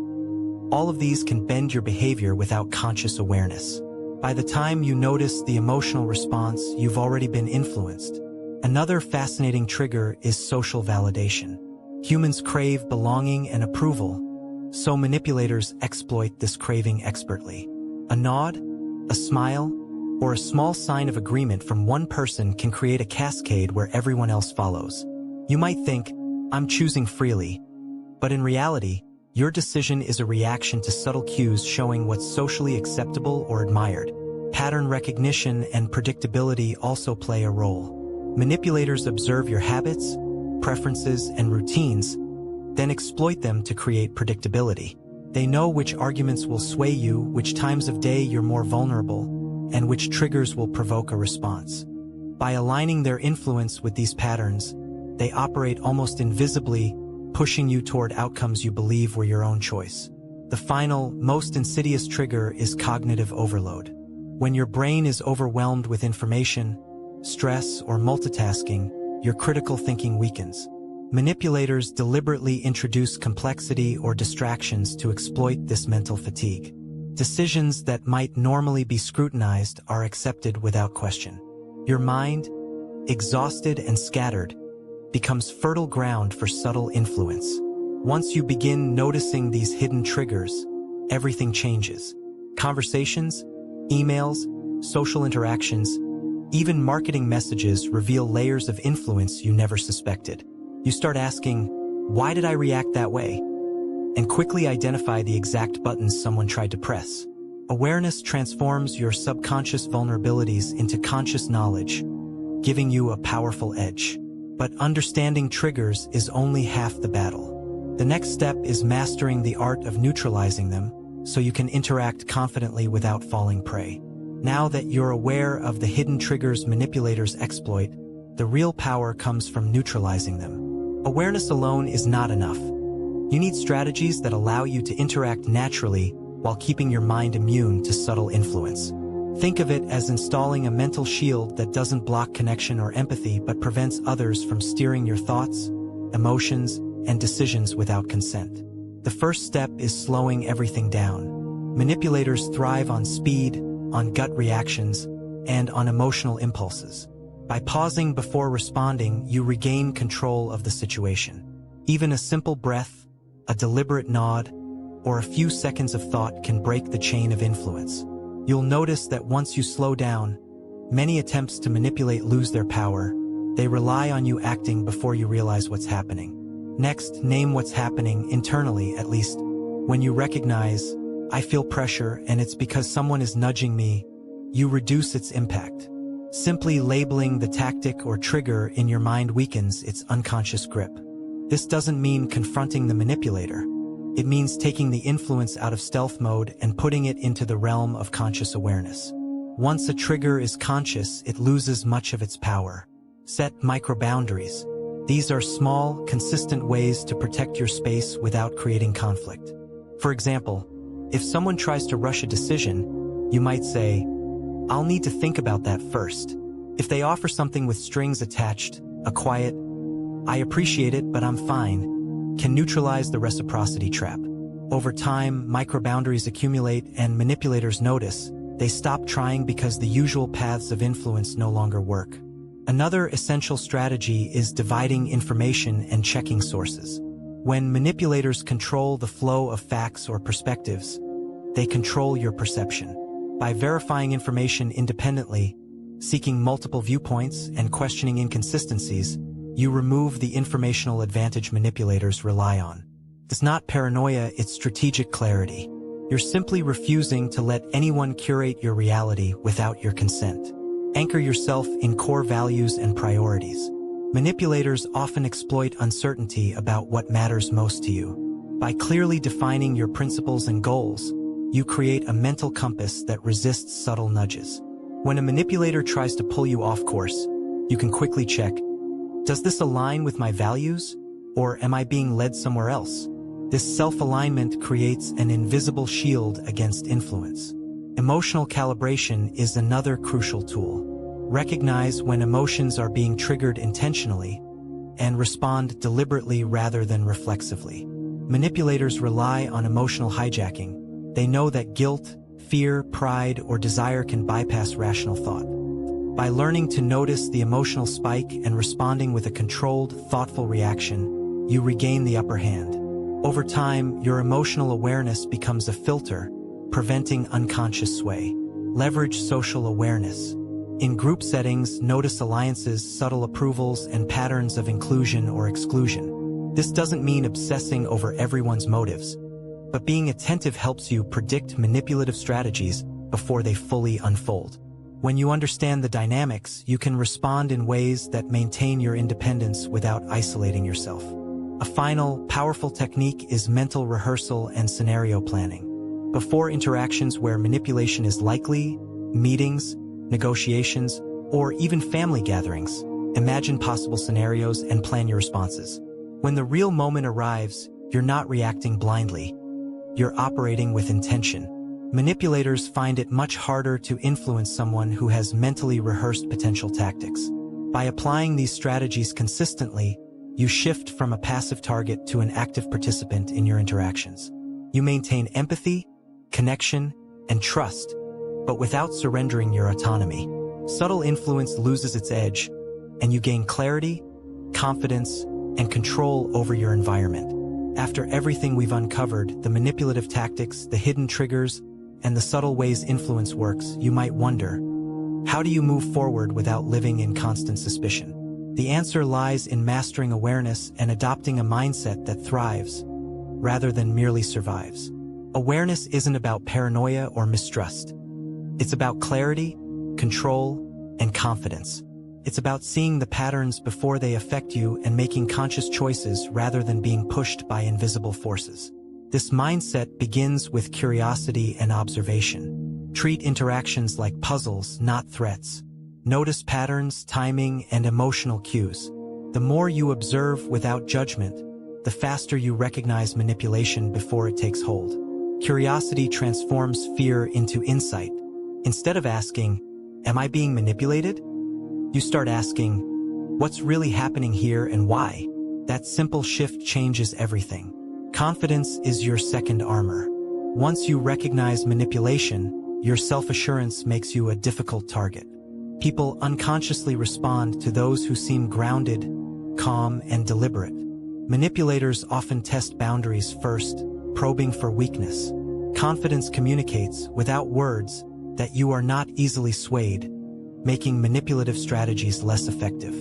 All of these can bend your behavior without conscious awareness. By the time you notice the emotional response, you've already been influenced. Another fascinating trigger is social validation. Humans crave belonging and approval, so manipulators exploit this craving expertly. A nod, a smile, or a small sign of agreement from one person can create a cascade where everyone else follows. You might think, I'm choosing freely, but in reality, your decision is a reaction to subtle cues showing what's socially acceptable or admired. Pattern recognition and predictability also play a role. Manipulators observe your habits, preferences, and routines, then exploit them to create predictability. They know which arguments will sway you, which times of day you're more vulnerable, and which triggers will provoke a response. By aligning their influence with these patterns, they operate almost invisibly, pushing you toward outcomes you believe were your own choice. The final, most insidious trigger is cognitive overload. When your brain is overwhelmed with information, stress, or multitasking, your critical thinking weakens. Manipulators deliberately introduce complexity or distractions to exploit this mental fatigue. Decisions that might normally be scrutinized are accepted without question. Your mind, exhausted and scattered, becomes fertile ground for subtle influence. Once you begin noticing these hidden triggers, everything changes. Conversations, emails, social interactions, even marketing messages reveal layers of influence you never suspected. You start asking, why did I react that way? And quickly identify the exact buttons someone tried to press. Awareness transforms your subconscious vulnerabilities into conscious knowledge, giving you a powerful edge. But understanding triggers is only half the battle. The next step is mastering the art of neutralizing them, so you can interact confidently without falling prey. Now that you're aware of the hidden triggers manipulators exploit, the real power comes from neutralizing them. Awareness alone is not enough. You need strategies that allow you to interact naturally while keeping your mind immune to subtle influence. Think of it as installing a mental shield that doesn't block connection or empathy but prevents others from steering your thoughts, emotions, and decisions without consent. The first step is slowing everything down. Manipulators thrive on speed, on gut reactions, and on emotional impulses. By pausing before responding, you regain control of the situation. Even a simple breath, a deliberate nod, or a few seconds of thought can break the chain of influence. You'll notice that once you slow down, many attempts to manipulate lose their power. They rely on you acting before you realize what's happening. Next, name what's happening internally, at least. When you recognize, I feel pressure and it's because someone is nudging me, you reduce its impact. Simply labeling the tactic or trigger in your mind weakens its unconscious grip. This doesn't mean confronting the manipulator. It means taking the influence out of stealth mode and putting it into the realm of conscious awareness. Once a trigger is conscious, it loses much of its power. Set micro-boundaries. These are small, consistent ways to protect your space without creating conflict. For example, if someone tries to rush a decision, you might say, I'll need to think about that first. If they offer something with strings attached, a quiet, "I appreciate it, but I'm fine," can neutralize the reciprocity trap. Over time, micro-boundaries accumulate and manipulators notice. They stop trying because the usual paths of influence no longer work. Another essential strategy is dividing information and checking sources. When manipulators control the flow of facts or perspectives, they control your perception. By verifying information independently, seeking multiple viewpoints, and questioning inconsistencies, you remove the informational advantage manipulators rely on. It's not paranoia, it's strategic clarity. You're simply refusing to let anyone curate your reality without your consent. Anchor yourself in core values and priorities. Manipulators often exploit uncertainty about what matters most to you. By clearly defining your principles and goals, you create a mental compass that resists subtle nudges. When a manipulator tries to pull you off course, you can quickly check, does this align with my values, or am I being led somewhere else? This self-alignment creates an invisible shield against influence. Emotional calibration is another crucial tool. Recognize when emotions are being triggered intentionally and respond deliberately rather than reflexively. Manipulators rely on emotional hijacking. They know that guilt, fear, pride, or desire can bypass rational thought. By learning to notice the emotional spike and responding with a controlled, thoughtful reaction, you regain the upper hand. Over time, your emotional awareness becomes a filter, preventing unconscious sway. Leverage social awareness. In group settings, notice alliances, subtle approvals, and patterns of inclusion or exclusion. This doesn't mean obsessing over everyone's motives, but being attentive helps you predict manipulative strategies before they fully unfold. When you understand the dynamics, you can respond in ways that maintain your independence without isolating yourself. A final, powerful technique is mental rehearsal and scenario planning. Before interactions where manipulation is likely, meetings, negotiations, or even family gatherings, imagine possible scenarios and plan your responses. When the real moment arrives, you're not reacting blindly. You're operating with intention. Manipulators find it much harder to influence someone who has mentally rehearsed potential tactics. By applying these strategies consistently, you shift from a passive target to an active participant in your interactions. You maintain empathy, connection, and trust, but without surrendering your autonomy. Subtle influence loses its edge, and you gain clarity, confidence, and control over your environment. After everything we've uncovered, the manipulative tactics, the hidden triggers, and the subtle ways influence works, you might wonder, how do you move forward without living in constant suspicion? The answer lies in mastering awareness and adopting a mindset that thrives, rather than merely survives. Awareness isn't about paranoia or mistrust. It's about clarity, control, and confidence. It's about seeing the patterns before they affect you and making conscious choices rather than being pushed by invisible forces. This mindset begins with curiosity and observation. Treat interactions like puzzles, not threats. Notice patterns, timing, and emotional cues. The more you observe without judgment, the faster you recognize manipulation before it takes hold. Curiosity transforms fear into insight. Instead of asking, "Am I being manipulated?" you start asking, "What's really happening here and why?" That simple shift changes everything. Confidence is your second armor. Once you recognize manipulation, your self-assurance makes you a difficult target. People unconsciously respond to those who seem grounded, calm, and deliberate. Manipulators often test boundaries first, probing for weakness. Confidence communicates, without words, that you are not easily swayed, making manipulative strategies less effective.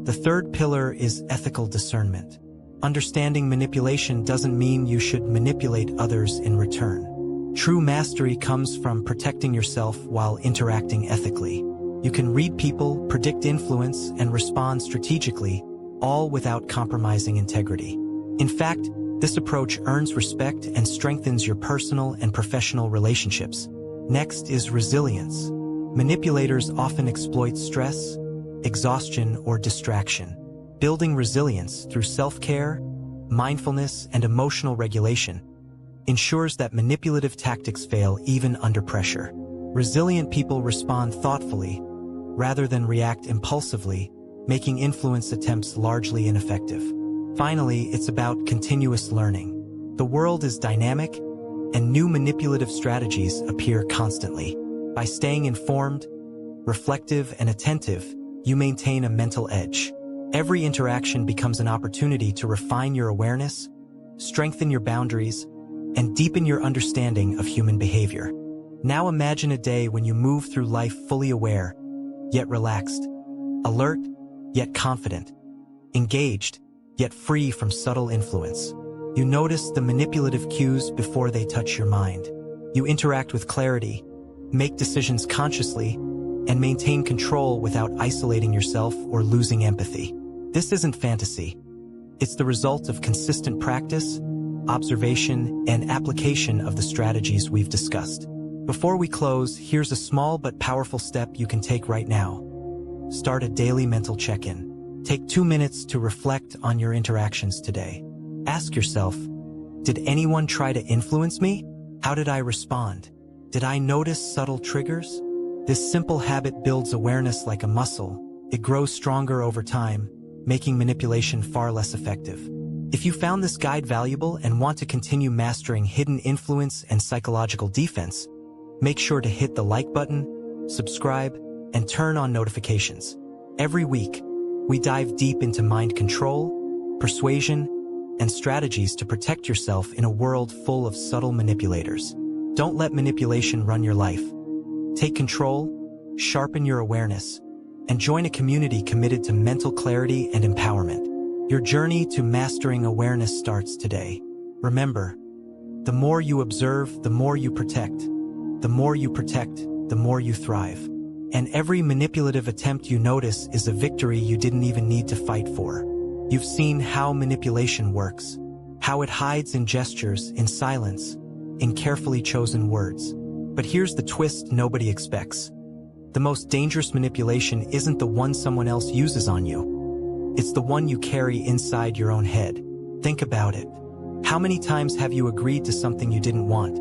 The third pillar is ethical discernment. Understanding manipulation doesn't mean you should manipulate others in return. True mastery comes from protecting yourself while interacting ethically. You can read people, predict influence, and respond strategically, all without compromising integrity. In fact, this approach earns respect and strengthens your personal and professional relationships. Next is resilience. Manipulators often exploit stress, exhaustion, or distraction. Building resilience through self-care, mindfulness, and emotional regulation ensures that manipulative tactics fail even under pressure. Resilient people respond thoughtfully, rather than react impulsively, making influence attempts largely ineffective. Finally, it's about continuous learning. The world is dynamic, and new manipulative strategies appear constantly. By staying informed, reflective, and attentive, you maintain a mental edge. Every interaction becomes an opportunity to refine your awareness, strengthen your boundaries, and deepen your understanding of human behavior. Now imagine a day when you move through life fully aware, yet relaxed, alert, yet confident, engaged, yet free from subtle influence. You notice the manipulative cues before they touch your mind. You interact with clarity, make decisions consciously, and maintain control without isolating yourself or losing empathy. This isn't fantasy. It's the result of consistent practice, observation, and application of the strategies we've discussed. Before we close, here's a small but powerful step you can take right now. Start a daily mental check-in. Take 2 minutes to reflect on your interactions today. Ask yourself, did anyone try to influence me? How did I respond? Did I notice subtle triggers? This simple habit builds awareness like a muscle. It grows stronger over time, making manipulation far less effective. If you found this guide valuable and want to continue mastering hidden influence and psychological defense, make sure to hit the like button, subscribe, and turn on notifications. Every week, we dive deep into mind control, persuasion, and strategies to protect yourself in a world full of subtle manipulators. Don't let manipulation run your life. Take control, sharpen your awareness, and join a community committed to mental clarity and empowerment. Your journey to mastering awareness starts today. Remember, the more you observe, the more you protect. The more you protect, the more you thrive. And every manipulative attempt you notice is a victory you didn't even need to fight for. You've seen how manipulation works, how it hides in gestures, in silence, in carefully chosen words. But here's the twist nobody expects. The most dangerous manipulation isn't the one someone else uses on you. It's the one you carry inside your own head. Think about it. How many times have you agreed to something you didn't want?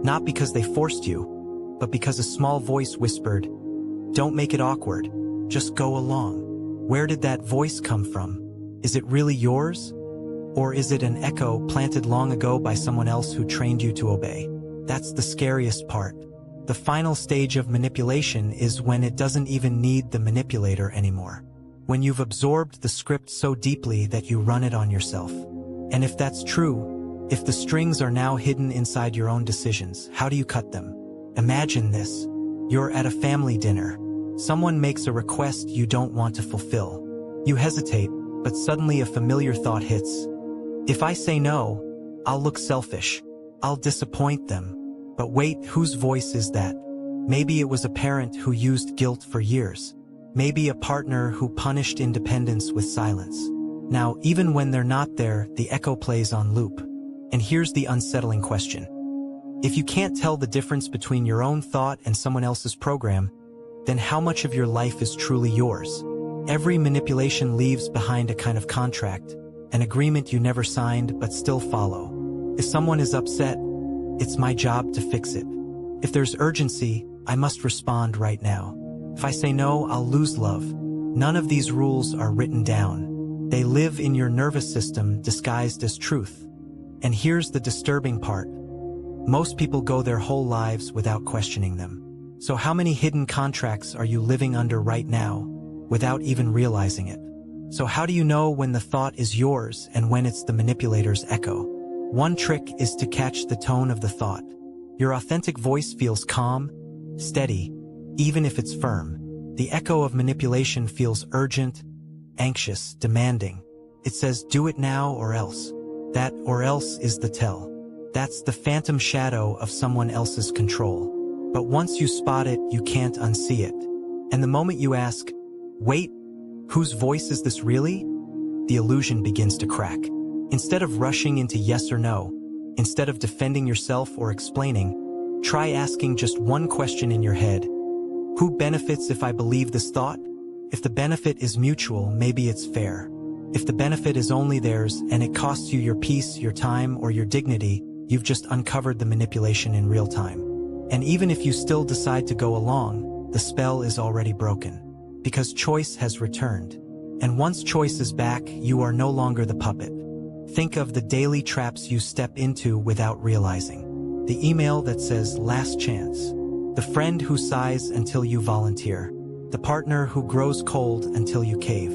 Not because they forced you, but because a small voice whispered, "Don't make it awkward, just go along." Where did that voice come from? Is it really yours? Or is it an echo planted long ago by someone else who trained you to obey? That's the scariest part. The final stage of manipulation is when it doesn't even need the manipulator anymore. When you've absorbed the script so deeply that you run it on yourself. And if that's true, if the strings are now hidden inside your own decisions, how do you cut them? Imagine this. You're at a family dinner. Someone makes a request you don't want to fulfill. You hesitate, but suddenly a familiar thought hits. If I say no, I'll look selfish. I'll disappoint them. But wait, whose voice is that? Maybe it was a parent who used guilt for years. Maybe a partner who punished independence with silence. Now, even when they're not there, the echo plays on loop. And here's the unsettling question. If you can't tell the difference between your own thought and someone else's program, then how much of your life is truly yours? Every manipulation leaves behind a kind of contract, an agreement you never signed but still follow. If someone is upset, it's my job to fix it. If there's urgency, I must respond right now. If I say no, I'll lose love. None of these rules are written down. They live in your nervous system disguised as truth. And here's the disturbing part. Most people go their whole lives without questioning them. So how many hidden contracts are you living under right now, without even realizing it? So how do you know when the thought is yours and when it's the manipulator's echo? One trick is to catch the tone of the thought. Your authentic voice feels calm, steady, even if it's firm. The echo of manipulation feels urgent, anxious, demanding. It says, do it now or else. That or else is the tell. That's the phantom shadow of someone else's control. But once you spot it, you can't unsee it. And the moment you ask, wait, whose voice is this really? The illusion begins to crack. Instead of rushing into yes or no, instead of defending yourself or explaining, try asking just one question in your head. Who benefits if I believe this thought? If the benefit is mutual, maybe it's fair. If the benefit is only theirs and it costs you your peace, your time, or your dignity, you've just uncovered the manipulation in real time. And even if you still decide to go along, the spell is already broken. Because choice has returned. And once choice is back, you are no longer the puppet. Think of the daily traps you step into without realizing. The email that says last chance. The friend who sighs until you volunteer. The partner who grows cold until you cave.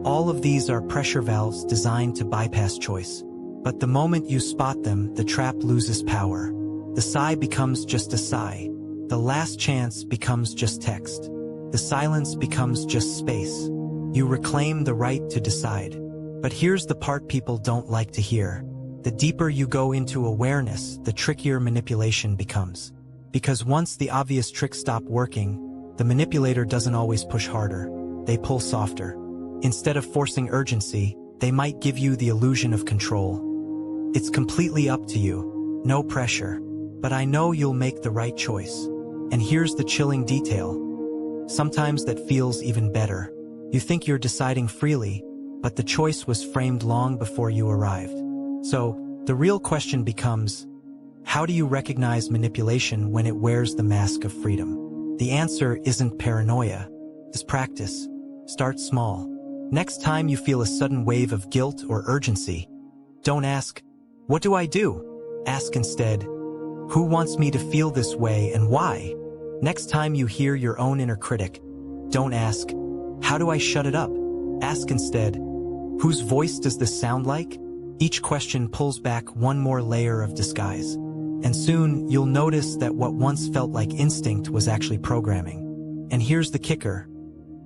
All of these are pressure valves designed to bypass choice. But the moment you spot them, the trap loses power. The sigh becomes just a sigh. The last chance becomes just text. The silence becomes just space. You reclaim the right to decide. But here's the part people don't like to hear. The deeper you go into awareness, the trickier manipulation becomes. Because once the obvious tricks stop working, the manipulator doesn't always push harder. They pull softer. Instead of forcing urgency, they might give you the illusion of control. It's completely up to you. No pressure. But I know you'll make the right choice. And here's the chilling detail. Sometimes that feels even better. You think you're deciding freely, but the choice was framed long before you arrived. So, the real question becomes, how do you recognize manipulation when it wears the mask of freedom? The answer isn't paranoia. It's practice. Start small. Next time you feel a sudden wave of guilt or urgency, don't ask, "What do I do?" Ask instead, "Who wants me to feel this way and why?" Next time you hear your own inner critic, don't ask, "How do I shut it up?" Ask instead, "Whose voice does this sound like?" Each question pulls back one more layer of disguise. And soon, you'll notice that what once felt like instinct was actually programming. And here's the kicker.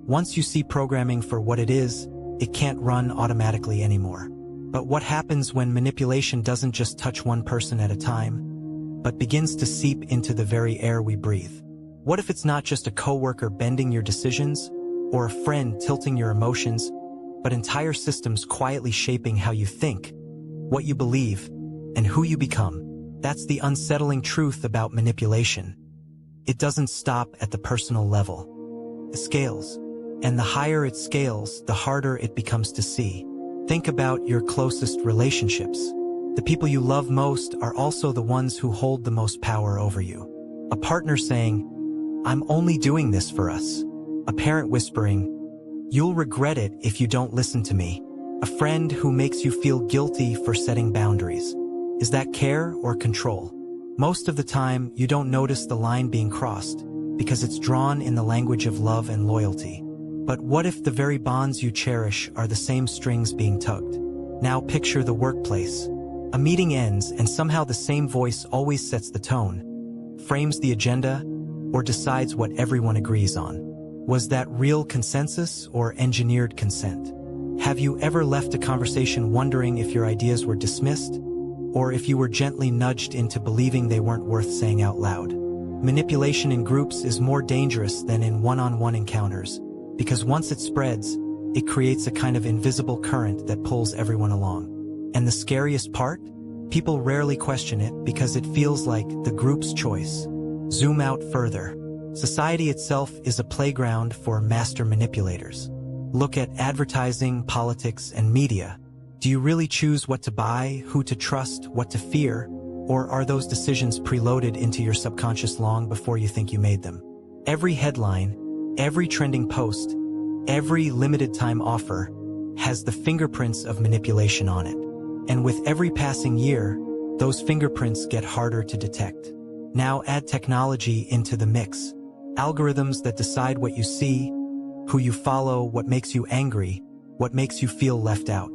Once you see programming for what it is, it can't run automatically anymore. But what happens when manipulation doesn't just touch one person at a time, but begins to seep into the very air we breathe? What if it's not just a coworker bending your decisions, or a friend tilting your emotions, but entire systems quietly shaping how you think, what you believe, and who you become? That's the unsettling truth about manipulation. It doesn't stop at the personal level. It scales. And the higher it scales, the harder it becomes to see. Think about your closest relationships. The people you love most are also the ones who hold the most power over you. A partner saying, "I'm only doing this for us." A parent whispering, "You'll regret it if you don't listen to me." A friend who makes you feel guilty for setting boundaries. Is that care or control? Most of the time, you don't notice the line being crossed, because it's drawn in the language of love and loyalty. But what if the very bonds you cherish are the same strings being tugged? Now picture the workplace. A meeting ends and somehow the same voice always sets the tone, frames the agenda, or decides what everyone agrees on. Was that real consensus or engineered consent? Have you ever left a conversation wondering if your ideas were dismissed, or if you were gently nudged into believing they weren't worth saying out loud? Manipulation in groups is more dangerous than in one-on-one encounters, because once it spreads, it creates a kind of invisible current that pulls everyone along. And the scariest part? People rarely question it because it feels like the group's choice. Zoom out further. Society itself is a playground for master manipulators. Look at advertising, politics, and media. Do you really choose what to buy, who to trust, what to fear? Or are those decisions preloaded into your subconscious long before you think you made them? Every headline, every trending post, every limited time offer has the fingerprints of manipulation on it. And with every passing year, those fingerprints get harder to detect. Now add technology into the mix. Algorithms that decide what you see, who you follow, what makes you angry, what makes you feel left out.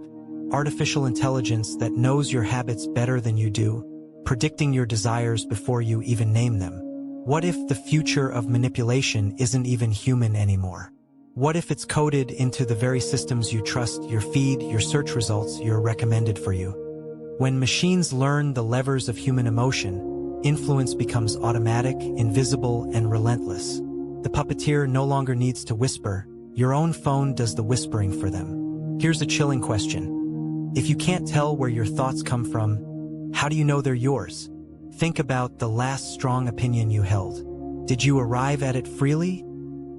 Artificial intelligence that knows your habits better than you do, predicting your desires before you even name them. What if the future of manipulation isn't even human anymore? What if it's coded into the very systems you trust, your feed, your search results, your recommended for you? When machines learn the levers of human emotion, influence becomes automatic, invisible, and relentless. The puppeteer no longer needs to whisper. Your own phone does the whispering for them. Here's a chilling question. If you can't tell where your thoughts come from, how do you know they're yours? Think about the last strong opinion you held. Did you arrive at it freely?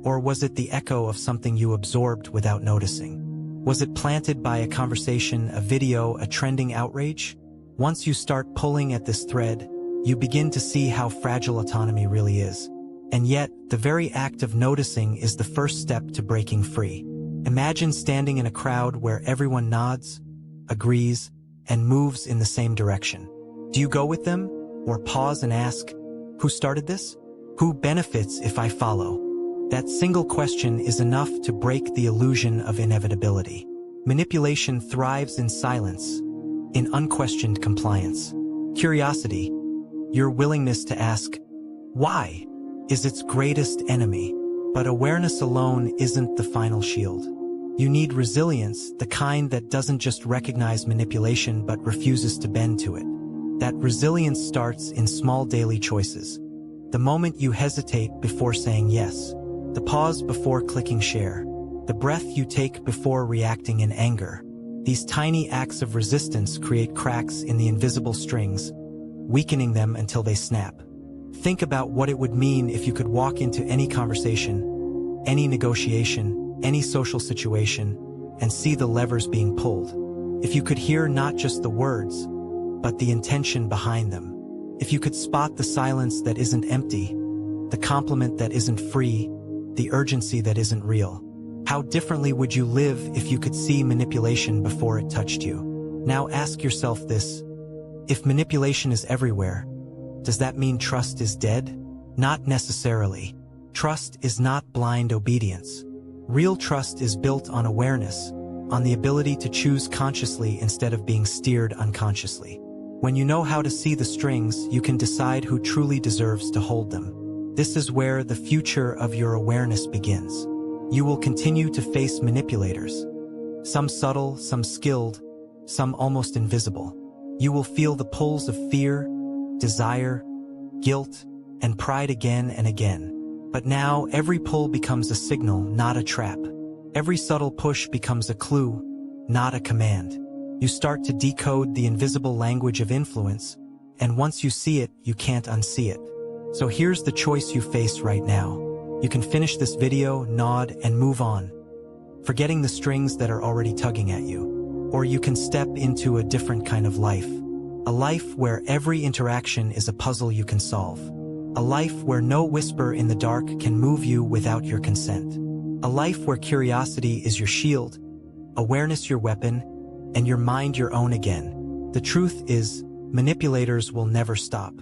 Or was it the echo of something you absorbed without noticing? Was it planted by a conversation, a video, a trending outrage? Once you start pulling at this thread, you begin to see how fragile autonomy really is. And yet, the very act of noticing is the first step to breaking free. Imagine standing in a crowd where everyone nods, agrees, and moves in the same direction. Do you go with them, or pause and ask, who started this? Who benefits if I follow? That single question is enough to break the illusion of inevitability. Manipulation thrives in silence, in unquestioned compliance. Curiosity, your willingness to ask, why, is its greatest enemy. But awareness alone isn't the final shield. You need resilience, the kind that doesn't just recognize manipulation but refuses to bend to it. That resilience starts in small daily choices. The moment you hesitate before saying yes, the pause before clicking share, the breath you take before reacting in anger. These tiny acts of resistance create cracks in the invisible strings, weakening them until they snap. Think about what it would mean if you could walk into any conversation, any negotiation, any social situation, and see the levers being pulled. If you could hear not just the words, but the intention behind them. If you could spot the silence that isn't empty, the compliment that isn't free, the urgency that isn't real. How differently would you live if you could see manipulation before it touched you? Now ask yourself this: if manipulation is everywhere, does that mean trust is dead? Not necessarily. Trust is not blind obedience. Real trust is built on awareness, on the ability to choose consciously instead of being steered unconsciously. When you know how to see the strings, you can decide who truly deserves to hold them. This is where the future of your awareness begins. You will continue to face manipulators. Some subtle, some skilled, some almost invisible. You will feel the pulls of fear, desire, guilt, and pride again and again. But now every pull becomes a signal, not a trap. Every subtle push becomes a clue, not a command. You start to decode the invisible language of influence, and once you see it, you can't unsee it. So here's the choice you face right now. You can finish this video, nod, and move on, forgetting the strings that are already tugging at you. Or you can step into a different kind of life. A life where every interaction is a puzzle you can solve. A life where no whisper in the dark can move you without your consent. A life where curiosity is your shield, awareness your weapon, and your mind your own again. The truth is, manipulators will never stop.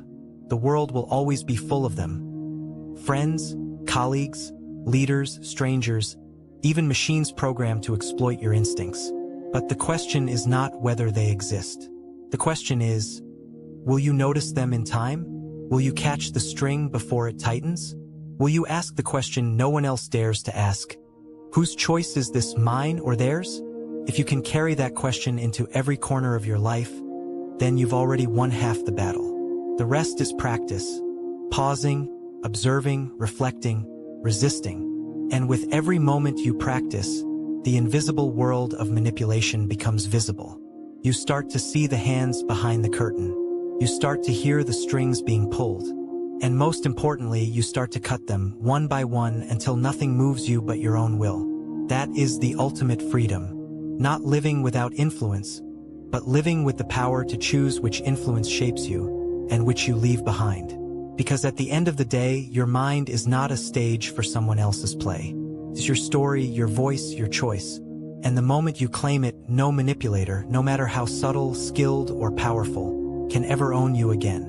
The world will always be full of them. Friends, colleagues, leaders, strangers, even machines programmed to exploit your instincts. But the question is not whether they exist. The question is, will you notice them in time? Will you catch the string before it tightens? Will you ask the question no one else dares to ask? Whose choice is this, mine or theirs? If you can carry that question into every corner of your life, then you've already won half the battle. The rest is practice. Pausing, observing, reflecting, resisting. And with every moment you practice, the invisible world of manipulation becomes visible. You start to see the hands behind the curtain. You start to hear the strings being pulled. And most importantly, you start to cut them one by one until nothing moves you but your own will. That is the ultimate freedom. Not living without influence, but living with the power to choose which influence shapes you and which you leave behind. Because at the end of the day, your mind is not a stage for someone else's play. It's your story, your voice, your choice. And the moment you claim it, no manipulator, no matter how subtle, skilled, or powerful, can ever own you again.